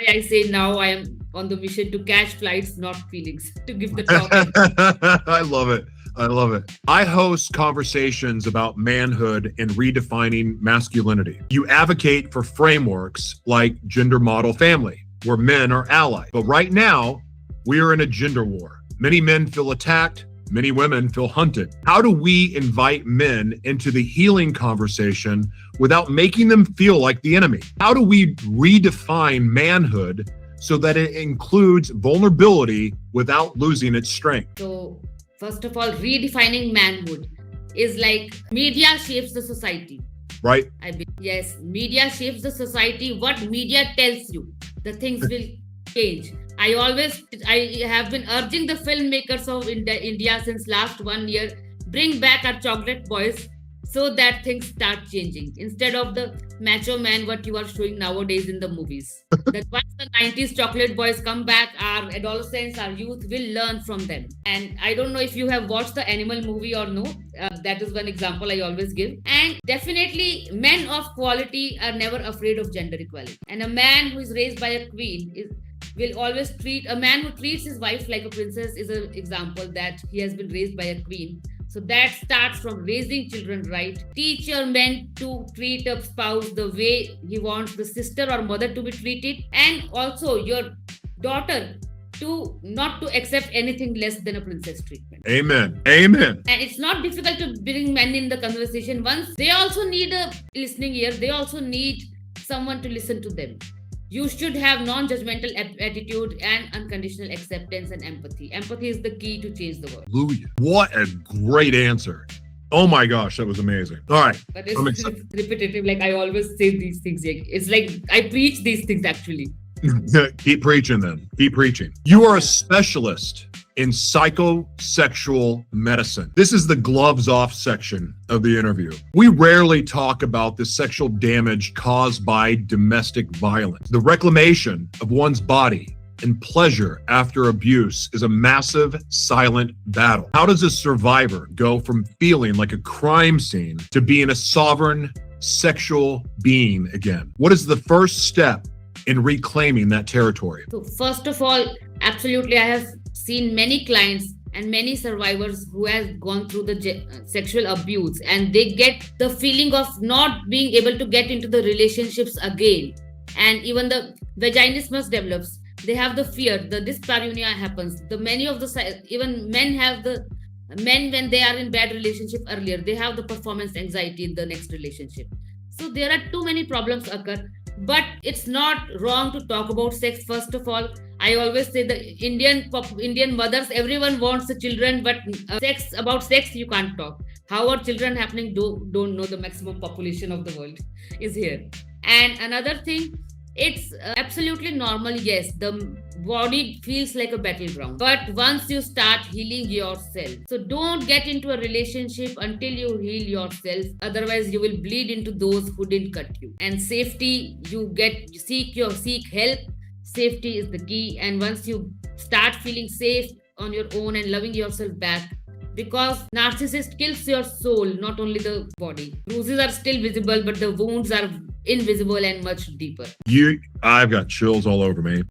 why I say now I am on the mission to catch flights, not feelings, to give the top end. I love it. I love it. I host conversations about manhood and redefining masculinity. You advocate for frameworks like gender model family, where men are allies. But right now, we are in a gender war. Many men feel attacked. Many women feel hunted. How do we invite men into the healing conversation without making them feel like the enemy? How do we redefine manhood so that it includes vulnerability without losing its strength? So, first of all, redefining manhood is like media shapes the society. Right? Yes, media shapes the society. What media tells you, the things will change. I have been urging the filmmakers of India since last 1 year, bring back our chocolate boys so that things start changing. Instead of the macho man, what you are showing nowadays in the movies. That once the 90s chocolate boys come back, our adolescents, our youth will learn from them. And I don't know if you have watched the Animal movie or no. That is one example I always give. And definitely, men of quality are never afraid of gender equality. And a man who is raised by a queen will always treat a man who treats his wife like a princess is an example that he has been raised by a queen. So that starts from raising children right. Teach your men to treat a spouse the way he wants the sister or mother to be treated, and also your daughter to not to accept anything less than a princess treatment. Amen. Amen. And it's not difficult to bring men in the conversation. Once they also need a listening ear, they also need someone to listen to them. You should have non-judgmental attitude and unconditional acceptance and empathy. Empathy is the key to change the world. Hallelujah. What a great answer. Oh my gosh, that was amazing. All right. But it's repetitive. Like I always say these things. It's like I preach these things actually. Keep preaching then. Keep preaching. You are a specialist in psychosexual medicine. This is the gloves off section of the interview. We rarely talk about the sexual damage caused by domestic violence. The reclamation of one's body and pleasure after abuse is a massive silent battle. How does a survivor go from feeling like a crime scene to being a sovereign sexual being again? What is the first step in reclaiming that territory? So first of all, absolutely, I have seen many clients and many survivors who have gone through the sexual abuse, and they get the feeling of not being able to get into the relationships again, and even the vaginismus develops. They have the fear, the dyspareunia happens. Even men when they are in bad relationship earlier, they have the performance anxiety in the next relationship. So there are too many problems occur. But it's not wrong to talk about sex. First of all, I always say the Indian mothers, everyone wants the children, but about sex you can't talk. How are children happening? Don't know. The maximum population of the world is here. And another thing, it's absolutely normal. Yes, the body feels like a battleground. But once you start healing yourself, so don't get into a relationship until you heal yourself. Otherwise, you will bleed into those who didn't cut you. And safety, seek help. Safety is the key. And once you start feeling safe on your own and loving yourself back, because narcissist kills your soul, not only the body. Bruises are still visible, but the wounds are invisible and much deeper. I've got chills all over me.